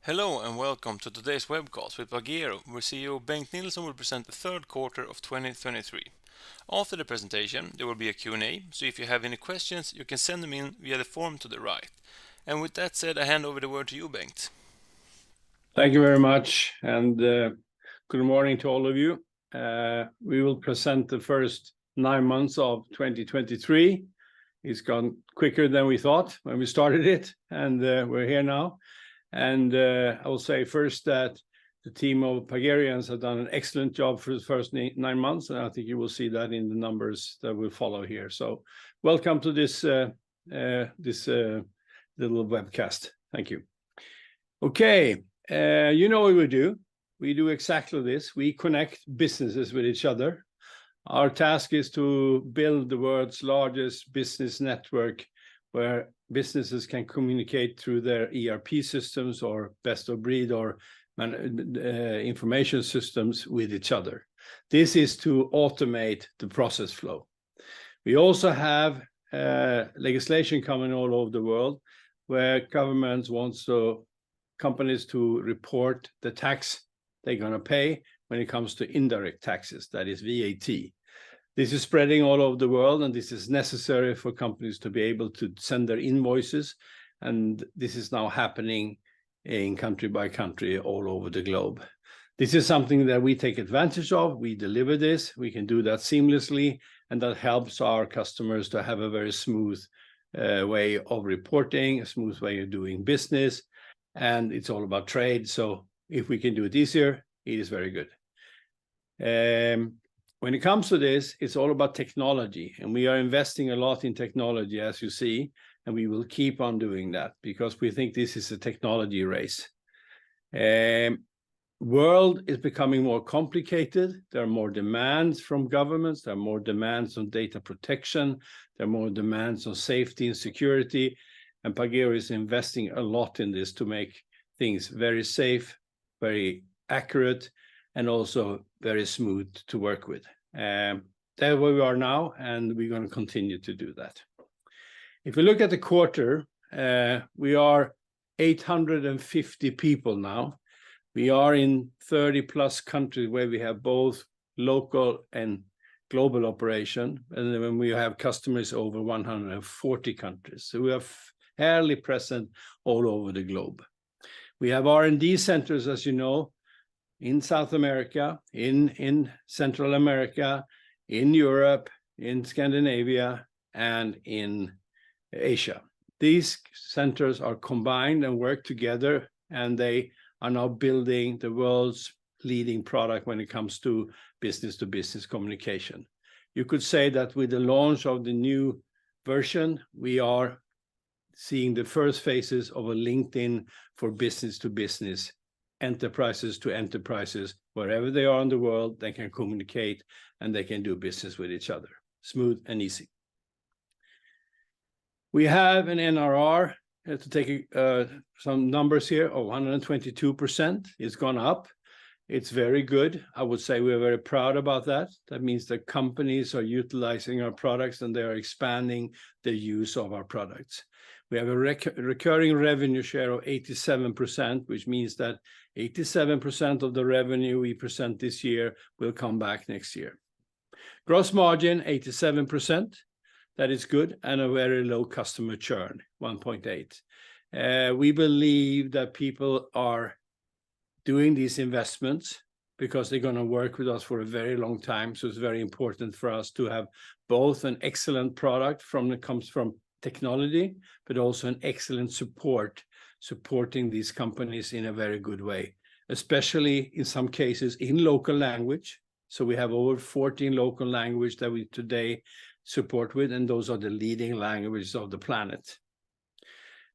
Hello and welcome to today's webcast with Pagero, where CEO Bengt Nilsson will present the third quarter of 2023. After the presentation, there will be a Q&A, so if you have any questions, you can send them in via the form to the right. And with that said, I hand over the word to you, Bengt. Thank you very much, and good morning to all of you. We will present the first 9 months of 2023. It's gone quicker than we thought when we started it, and we're here now. And I will say first that the team of Pagerians have done an excellent job for the first 9 months, and I think you will see that in the numbers that will follow here. So welcome to this little webcast. Thank you. Okay, you know what we do. We do exactly this. We connect businesses with each other. Our task is to build the world's largest business network where businesses can communicate through their ERP systems or best of breed or information systems with each other. This is to automate the process flow. We also have legislation coming all over the world where governments want companies to report the tax they're going to pay when it comes to indirect taxes, that is VAT. This is spreading all over the world, and this is necessary for companies to be able to send their invoices, and this is now happening in country by country all over the globe. This is something that we take advantage of. We deliver this. We can do that seamlessly, and that helps our customers to have a very smooth way of reporting, a smooth way of doing business, and it's all about trade. So if we can do it easier, it is very good. When it comes to this, it's all about technology, and we are investing a lot in technology, as you see, and we will keep on doing that because we think this is a technology race. World is becoming more complicated. There are more demands from governments. There are more demands on data protection. There are more demands on safety and security, and Pagero is investing a lot in this to make things very safe, very accurate, and also very smooth to work with. That's where we are now, and we're going to continue to do that. If we look at the quarter, we are 850 people now. We are in 30+ countries where we have both local and global operation, and then we have customers over 140 countries. So we are fairly present all over the globe. We have R&D centers, as you know, in South America, in Central America, in Europe, in Scandinavia, and in Asia. These centers are combined and work together, and they are now building the world's leading product when it comes to business communication. You could say that with the launch of the new version, we are seeing the first phases of a LinkedIn for business, enterprises to enterprises, wherever they are in the world, they can communicate and they can do business with each other, smooth and easy. We have an NRR, to take some numbers here, of 122%. It's gone up. It's very good. I would say we're very proud about that. That means that companies are utilizing our products and they are expanding the use of our products. We have a recurring revenue share of 87%, which means that 87% of the revenue we present this year will come back next year. Gross margin, 87%. That is good, and a very low customer churn, 1.8. We believe that people are doing these investments because they're going to work with us for a very long time. So it's very important for us to have both an excellent product that comes from technology, but also an excellent supporting these companies in a very good way, especially in some cases in local language. So we have over 14 local languages that we today support with, and those are the leading languages of the planet.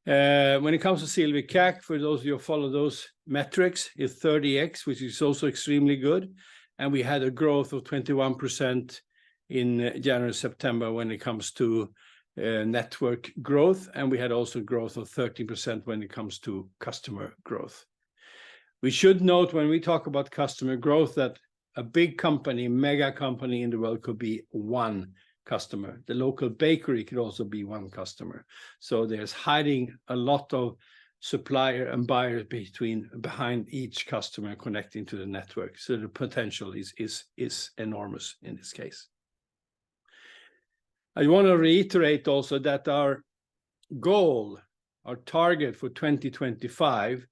When it comes to CAC, for those of you who follow those metrics, it's 30x, which is also extremely good. And we had a growth of 21% in January-September when it comes to network growth, and we had also growth of 30% when it comes to customer growth. We should note when we talk about customer growth that a big company, mega company in the world could be one customer. The local bakery could also be one customer. So there's hiding a lot of supplier and buyer behind each customer connecting to the network. So the potential is enormous in this case. I want to reiterate also that our goal, our target for 2025,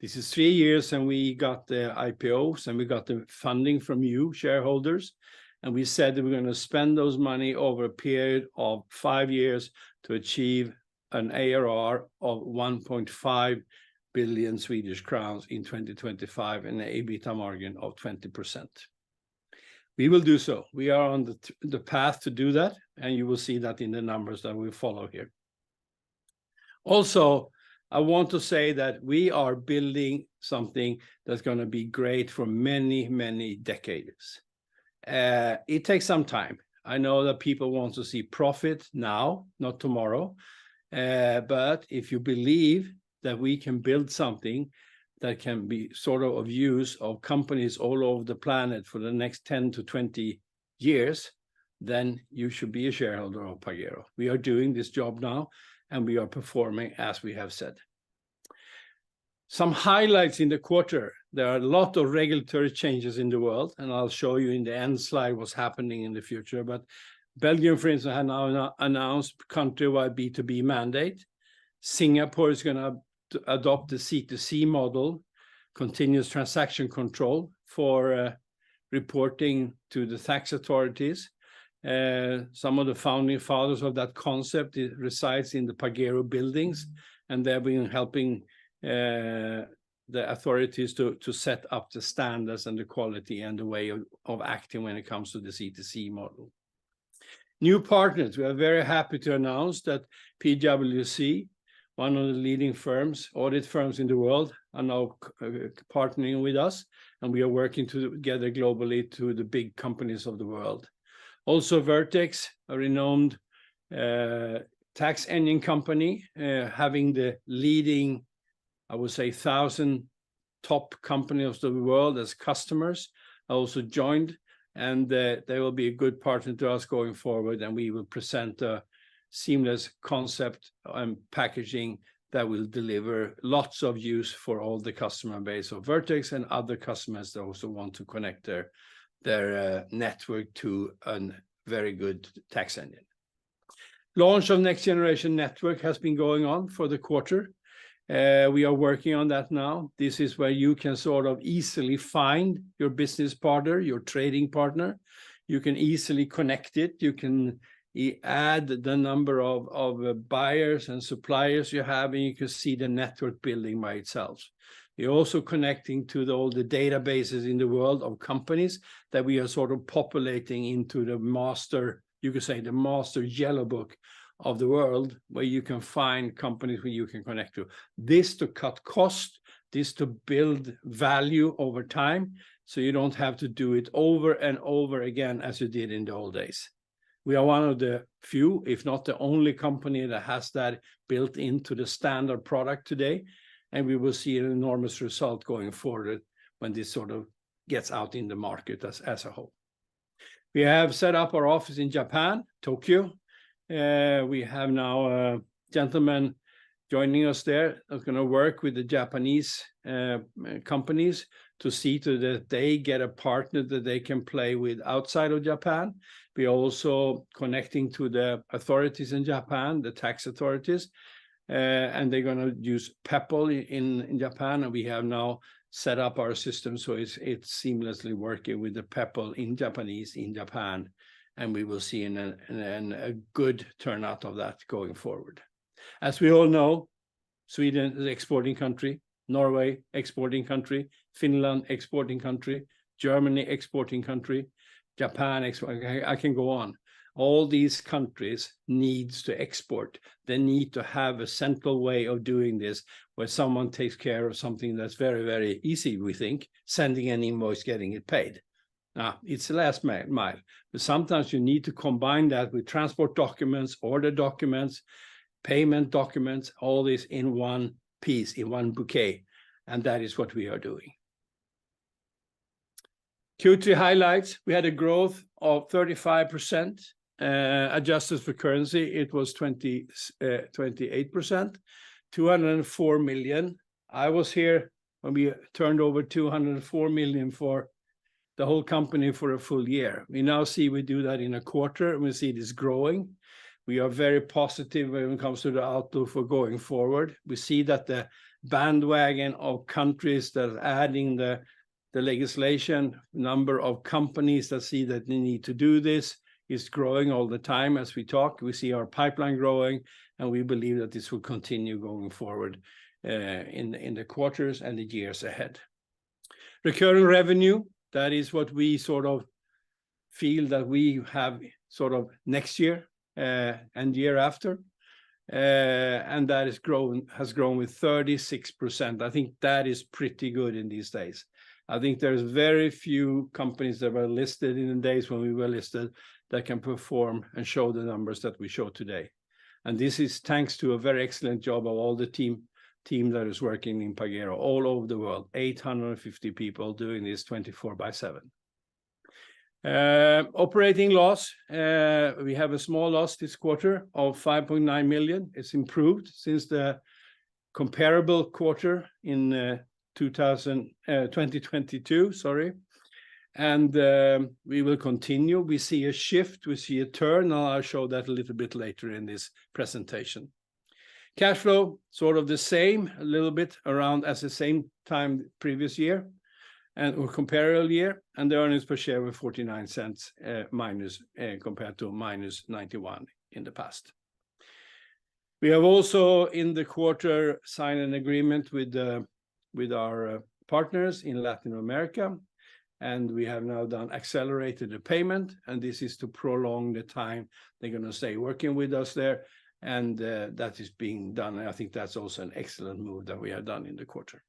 this is 3 years and we got the IPOs and we got the funding from you shareholders. And we said that we're going to spend those money over a period of 5 years to achieve an ARR of 1.5 billion Swedish crowns in 2025 and an EBITDA margin of 20%. We will do so. We are on the path to do that, and you will see that in the numbers that we follow here. Also, I want to say that we are building something that's going to be great for many, many decades. It takes some time. I know that people want to see profit now, not tomorrow. But if you believe that we can build something that can be sort of use of companies all over the planet for the next 10 to 20 years, then you should be a shareholder of Pagero. We are doing this job now, and we are performing as we have said. Some highlights in the quarter. There are a lot of regulatory changes in the world, and I'll show you in the end slide what's happening in the future. But Belgium, for instance, has now announced countrywide B2B mandate. Singapore is going to adopt the C2C model, continuous transaction control for reporting to the tax authorities. Some of the founding fathers of that concept resides in the Pagero buildings, and they've been helping the authorities to set up the standards and the quality and the way of acting when it comes to the C2C model. New partners. We are very happy to announce that PwC, one of the leading firms, audit firms in the world, are now partnering with us, and we are working together globally to the big companies of the world. Also, Vertex, a renowned tax engine company, having the leading, I would say, 1,000 top companies of the world as customers, also joined, and they will be a good partner to us going forward, and we will present a seamless concept and packaging that will deliver lots of use for all the customer base of Vertex and other customers that also want to connect their network to a very good tax engine. Launch of next generation network has been going on for the quarter. We are working on that now. This is where you can sort of easily find your business partner, your trading partner. You can easily connect it. You can add the number of buyers and suppliers you have, and you can see the network building by itself. We're also connecting to all the databases in the world of companies that we are sort of populating into the master, you could say the master yellow book of the world, where you can find companies where you can connect to. This to cut cost, this to build value over time, so you don't have to do it over and over again as you did in the old days. We are one of the few, if not the only company that has that built into the standard product today, and we will see an enormous result going forward when this sort of gets out in the market as a whole. We have set up our office in Japan, Tokyo. We have now a gentleman joining us there that's going to work with the Japanese companies to see to that they get a partner that they can play with outside of Japan. We are also connecting to the authorities in Japan, the tax authorities, and they're going to use Peppol in Japan, and we have now set up our system so it's seamlessly working with the Peppol in Japanese in Japan, and we will see a good turnout of that going forward. As we all know, Sweden is an exporting country, Norway exporting country, Finland exporting country, Germany exporting country, Japan exporting. I can go on. All these countries needs to export. They need to have a central way of doing this, where someone takes care of something that's very, very easy, we think, sending an invoice, getting it paid. Now, it's the last mile, but sometimes you need to combine that with transport documents, order documents, payment documents, all this in one piece, in one bouquet, and that is what we are doing. Q3 highlights, we had a growth of 35%, adjusted for currency, it was 28%, 204 million. I was here when we turned over 204 million for the whole company for a full year. We now see we do that in a quarter, and we see this growing. We are very positive when it comes to the outlook for going forward. We see that the bandwagon of countries that are adding the legislation, number of companies that see that they need to do this is growing all the time as we talk. We see our pipeline growing, and we believe that this will continue going forward in the quarters and the years ahead. Recurring revenue, that is what we sort of feel that we have sort of next year and year after. And that has grown with 36%. I think that is pretty good in these days. I think there's very few companies that were listed in the days when we were listed that can perform and show the numbers that we show today. And this is thanks to a very excellent job of all the team that is working in Pagero all over the world, 850 people doing this 24/7. Operating loss, we have a small loss this quarter of 5.9 million. It's improved since the comparable quarter in 2022, sorry. And we will continue. We see a shift, we see a turn, and I'll show that a little bit later in this presentation. Cash flow, sort of the same, a little bit around as the same time previous year, or comparable year, and the earnings per share were 49 cents minus compared to minus 91 in the past. We have also in the quarter signed an agreement with our partners in Latin America, and we have now done accelerated payment, and this is to prolong the time they're going to stay working with us there, and that is being done. And I think that's also an excellent move that we have done in the quarter.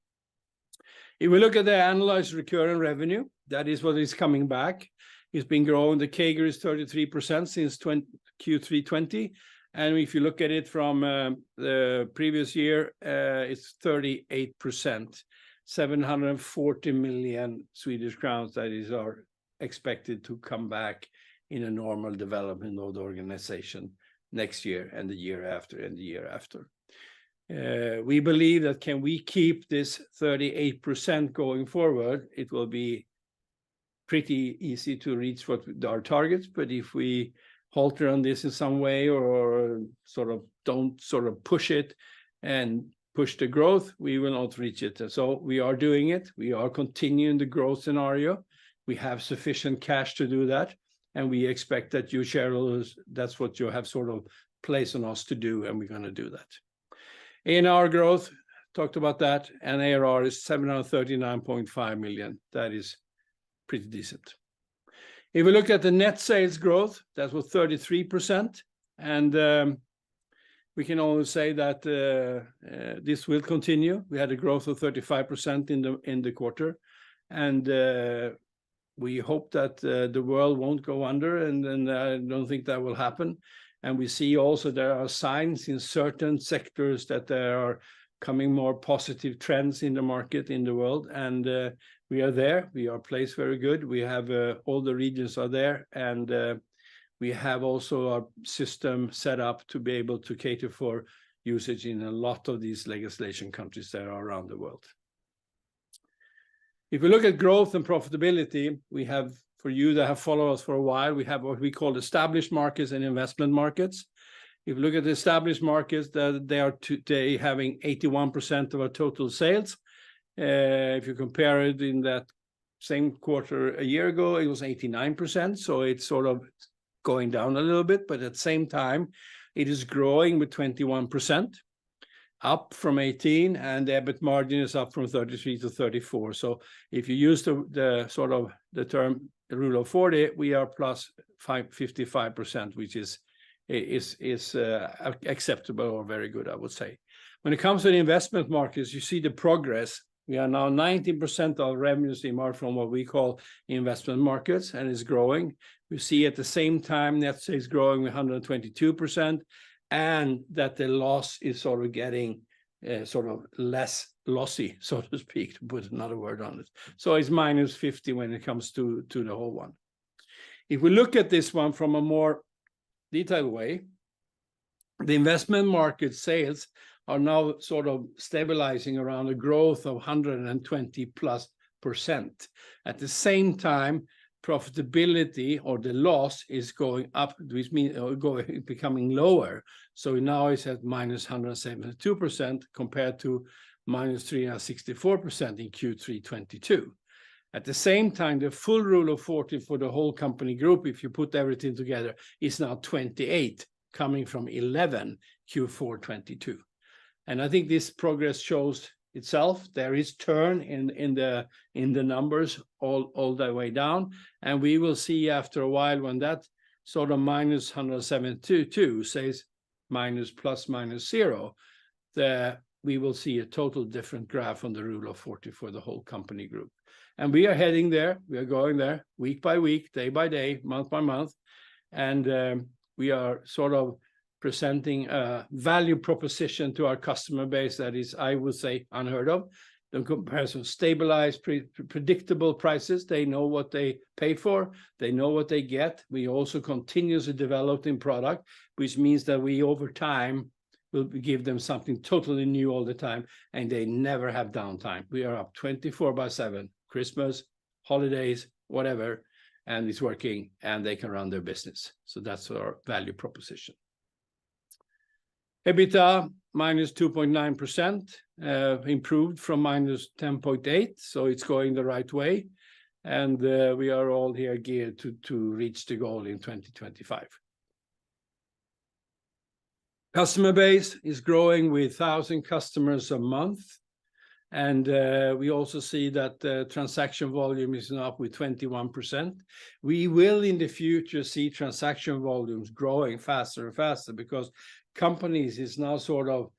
If we look at the analyzed recurring revenue, that is what is coming back. It's been growing. The CAGR is 33% since Q3 20. And if you look at it from the previous year, it's 38%, 740 million Swedish crowns. That is are expected to come back in a normal development of the organization next year and the year after and the year after. We believe that can we keep this 38% going forward, it will be pretty easy to reach what our targets. But if we halter on this in some way or sort of don't sort of push it and push the growth, we will not reach it. So we are doing it. We are continuing the growth scenario. We have sufficient cash to do that. And we expect that you shareholders, that's what you have sort of placed on us to do, and we're going to do that. In our growth, talked about that, and ARR is 739.5 million. That is pretty decent. If we look at the net sales growth, that was 33%, and we can only say that this will continue. We had a growth of 35% in the quarter, and we hope that the world won't go under, and I don't think that will happen. And we see also there are signs in certain sectors that there are coming more positive trends in the market in the world, and we are there. We are placed very good. We have all the regions are there, and we have also our system set up to be able to cater for usage in a lot of these legislation countries that are around the world. If we look at growth and profitability, we have, for you that have followed us for a while, we have what we call established markets and investment markets. If you look at the established markets, they are today having 81% of our total sales. If you compare it in that same quarter a year ago, it was 89%. So it's sort of going down a little bit, but at the same time, it is growing with 21%. Up from 18, and the EBIT margin is up from 33 to 34. So if you use the sort of the term the rule of 40, we are plus 55%, which is acceptable or very good, I would say. When it comes to the investment markets, you see the progress. We are now 19% of revenues are from what we call investment markets, and is growing. We see at the same time net sales growing with 122%. And that the loss is sort of getting sort of less lossy, so to speak, to put another word on it. So it's minus 50 when it comes to the whole one. If we look at this one from a more detailed way, the investment market sales are now sort of stabilizing around a growth of 120+%. At the same time, profitability or the loss is going up, which means becoming lower. So now it's at -172% compared to -364% in Q3 22. At the same time, the full rule of 40 for the whole company group, if you put everything together, is now 28, coming from 11 Q4 22. And I think this progress shows itself. There is turn in the numbers all the way down, and we will see after a while when that sort of -172 says ±0, we will see a total different graph on the rule of 40 for the whole company group. And we are heading there. We are going there week by week, day by day, month by month, and we are sort of presenting a value proposition to our customer base that is, I would say, unheard of. The comparison, stabilized, predictable prices. They know what they pay for. They know what they get. We also continuously developing product, which means that we, over time, will give them something totally new all the time, and they never have downtime. We are up 24/7, Christmas, holidays, whatever, and it's working, and they can run their business. So that's our value proposition. EBITDA -2.9%, improved from -10.8, so it's going the right way, and we are all here geared to reach the goal in 2025. Customer base is growing with 1,000 customers a month, and we also see that transaction volume is up with 21%. We will in the future see transaction volumes growing faster and faster because companies is now sort of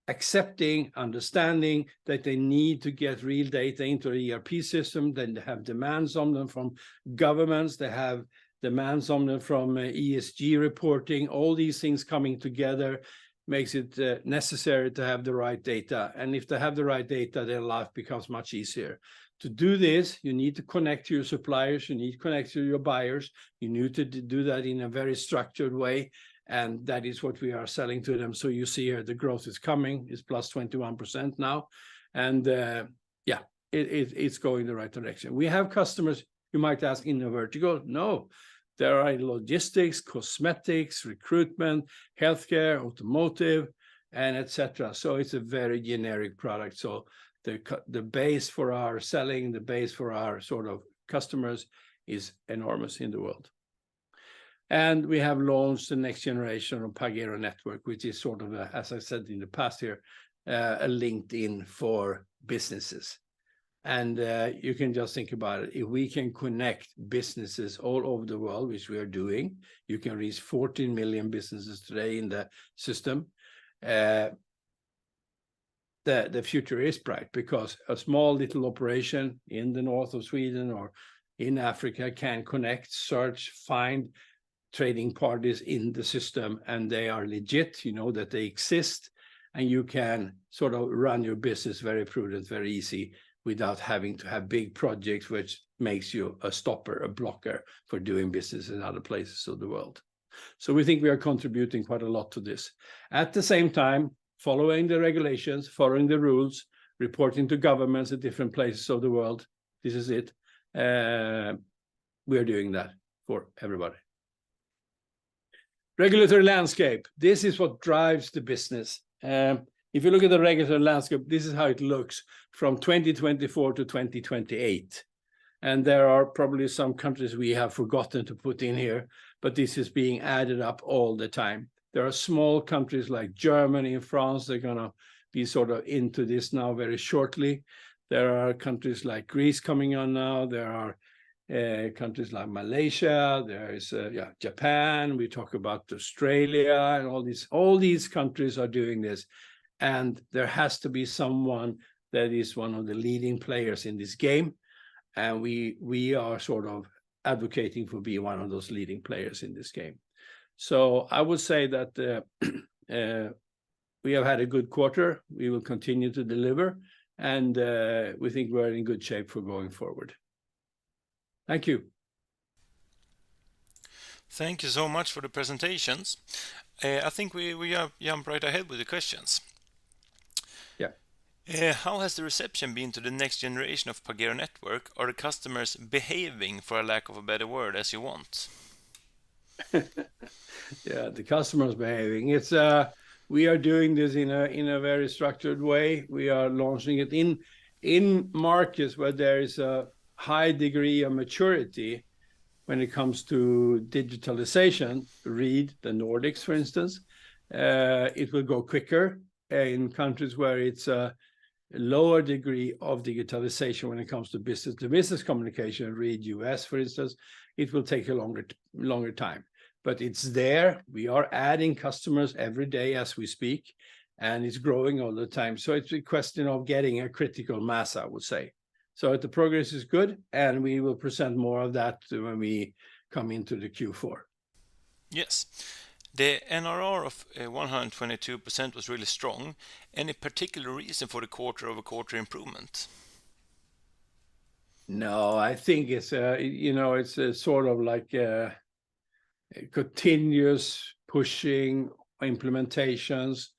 accepting, understanding that they need to get real data into the ERP system. Then they have demands on them from governments. They have demands on them from ESG reporting. All these things coming together makes it necessary to have the right data. And if they have the right data, their life becomes much easier. To do this, you need to connect to your suppliers. You need to connect to your buyers. You need to do that in a very structured way. And that is what we are selling to them. So you see here, the growth is coming. It's +21% now. And it's going the right direction. We have customers, you might ask, in the vertical. No, there are logistics, cosmetics, recruitment, healthcare, automotive, and etc. So it's a very generic product. So the base for our selling, the base for our sort of customers is enormous in the world. And we have launched the next generation of Pagero network, which is sort of, as I said in the past here, a LinkedIn for businesses. And you can just think about it. If we can connect businesses all over the world, which we are doing, you can reach 14 million businesses today in the system. The future is bright because a small little operation in the north of Sweden or in Africa can connect, search, find trading parties in the system, and they are legit, you know that they exist, and you can sort of run your business very prudent, very easy, without having to have big projects, which makes you a stopper, a blocker for doing business in other places of the world. So we think we are contributing quite a lot to this. At the same time, following the regulations, following the rules, reporting to governments at different places of the world. This is it. We are doing that for everybody. Regulatory landscape. This is what drives the business. If you look at the regulatory landscape, this is how it looks from 2024 to 2028. And there are probably some countries we have forgotten to put in here, but this is being added up all the time. There are small countries like Germany and France. They're going to be sort of into this now very shortly. There are countries like Greece coming on now. There are countries like Malaysia, there is Japan, we talk about Australia, and all these countries are doing this. And there has to be someone that is one of the leading players in this game. And we are sort of advocating for being one of those leading players in this game. So I would say that we have had a good quarter. We will continue to deliver, and we think we're in good shape for going forward. Thank you. Thank you so much for the presentations. I think we jump right ahead with the questions. How has the reception been to the next generation of Pagero network? Are the customers behaving, for a lack of a better word, as you want? Yeah, the customer's behaving. It's we are doing this in a very structured way. We are launching it in markets where there is a high degree of maturity when it comes to digitalization. Read the Nordics, for instance. It will go quicker. In countries where it's a lower degree of digitalization when it comes to business communication, read US, for instance, it will take a longer time. But it's there. We are adding customers every day as we speak, and it's growing all the time. So it's a question of getting a critical mass, I would say. So the progress is good, and we will present more of that when we come into the Q4. Yes. The NRR of 122% was really strong. Any particular reason for the quarter-over-quarter improvement? No, I think it's it's a sort of like a continuous pushing implementations.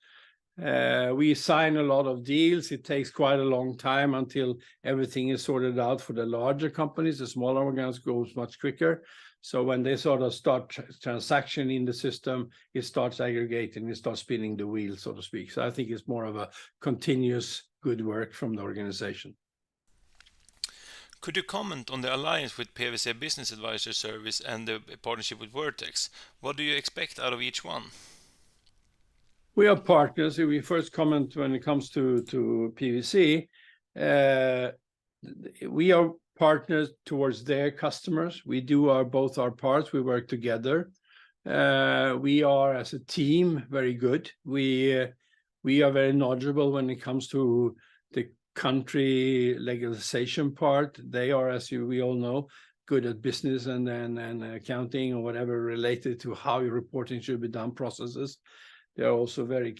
We sign a lot of deals. It takes quite a long time until everything is sorted out for the larger companies. The smaller ones goes much quicker. So when they sort of start transaction in the system, it starts aggregating, it starts spinning the wheel, so to speak. So I think it's more of a continuous good work from the organization. Could you comment on the alliance with PwC Business Advisor Service and the partnership with Vertex? What do you expect out of each one? We are partners. We first comment when it comes to PwC. We are partners towards their customers. We do both our parts. We work together. We are, as a team, very good. We are very knowledgeable when it comes to the country legalization part. They are, as we all know, good at business and accounting or whatever related to how your reporting should be done, processes. They're also very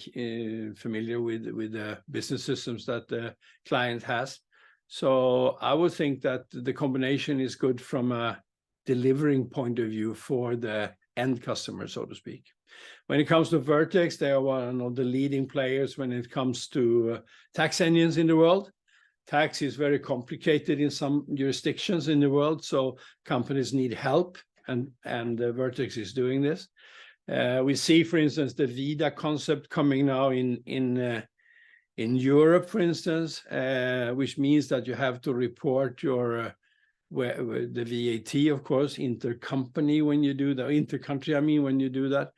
familiar with the business systems that the client has. So I would think that the combination is good from a delivering point of view for the end customer, so to speak. When it comes to Vertex, they are one of the leading players when it comes to tax engines in the world. Tax is very complicated in some jurisdictions in the world, so companies need help, and Vertex is doing this. We see, for instance, the VIDA concept coming now in Europe, for instance, which means that you have to report your the VAT, of course, intercompany when you do the intercountry. I mean, when you do that,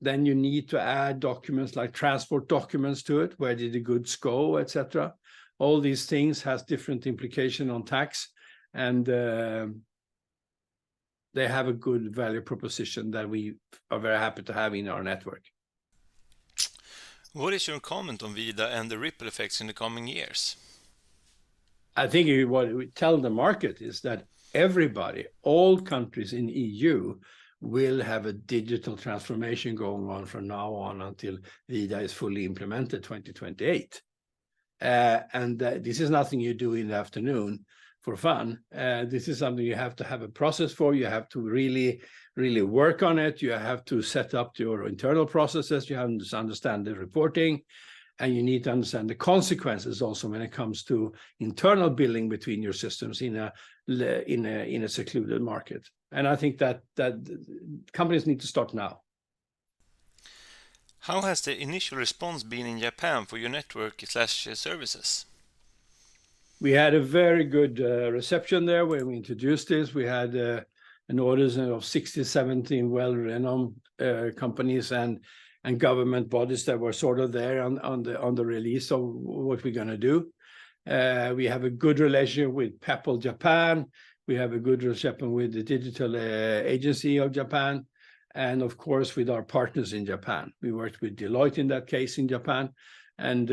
then you need to add documents like transport documents to it. Where did the goods go, etc. All these things has different implication on tax, and they have a good value proposition that we are very happy to have in our network. What is your comment on VIDA and the ripple effects in the coming years? I think what we tell the market is that everybody, all countries in EU, will have a digital transformation going on from now on until VIDA is fully implemented 2028. And this is nothing you do in the afternoon for fun. This is something you have to have a process for. You have to really work on it. You have to set up your internal processes. You have to understand the reporting, and you need to understand the consequences also when it comes to internal billing between your systems in a secluded market. And I think that companies need to start now. How has the initial response been in Japan for your network/services? We had a very good reception there when we introduced this. We had an audience of 60, 17 well-renowned companies and government bodies that were sort of there on the release of what we're going to do. We have a good relationship with PEPL Japan. We have a good relationship with the Digital Agency of Japan, and of course with our partners in Japan. We worked with Deloitte in that case in Japan, and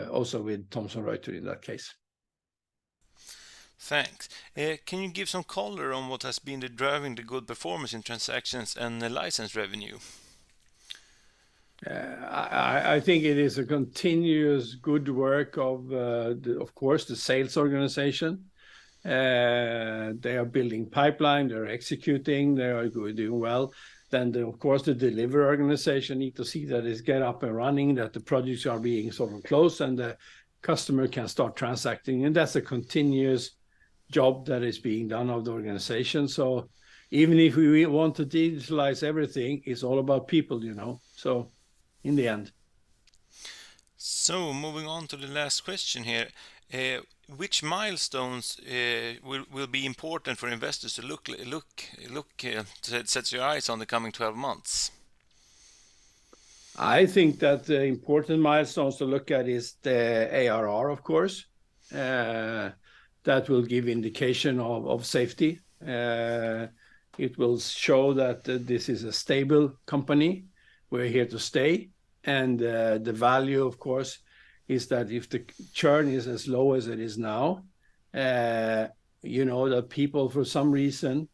also with Thomson Reuters in that case. Thanks. Can you give some color on what has been driving the good performance in transactions and the license revenue? I think it is a continuous good work of course, the sales organization. They are building pipeline, they're executing, they are doing well. Then, of course, the delivery organization need to see that it's get up and running, that the projects are being sort of closed, and the customer can start transacting. And that's a continuous job that is being done of the organization. So even if we want to digitalize everything, it's all about people, you know. So in the end. So moving on to the last question here, which milestones will be important for investors to set your eyes on the coming 12 months? I think that the important milestones to look at is the ARR, of course. That will give indication of safety. It will show that this is a stable company. We're here to stay. And the value, of course, is that if the churn is as low as it is now, you know, that people, for some reason,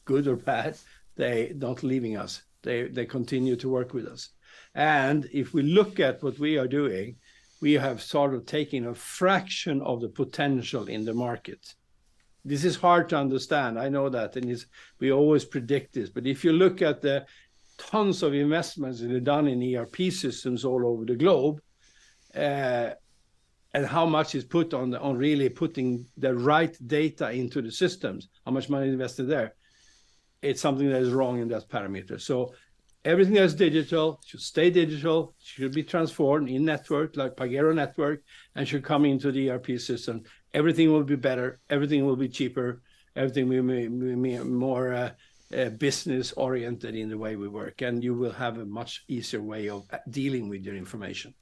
good or bad, they not leaving us. They continue to work with us. And if we look at what we are doing, we have sort of taken a fraction of the potential in the market. This is hard to understand. I know that, and we always predict this. But if you look at the tons of investments that are done in ERP systems all over the globe, and how much is put on really putting the right data into the systems, how much money is invested there, it's something that is wrong in that parameter. So everything that's digital should stay digital, should be transformed in network, like Pagero network, and should come into the ERP system. Everything will be better, everything will be cheaper, everything will be more business-oriented in the way we work, and you will have a much easier way of dealing with your information.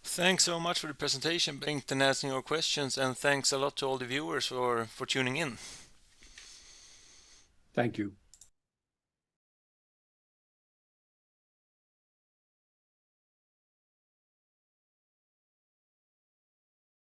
Thanks so much for the presentation, Bengt, and answering your questions, and thanks a lot to all the viewers for tuning in. Thank you.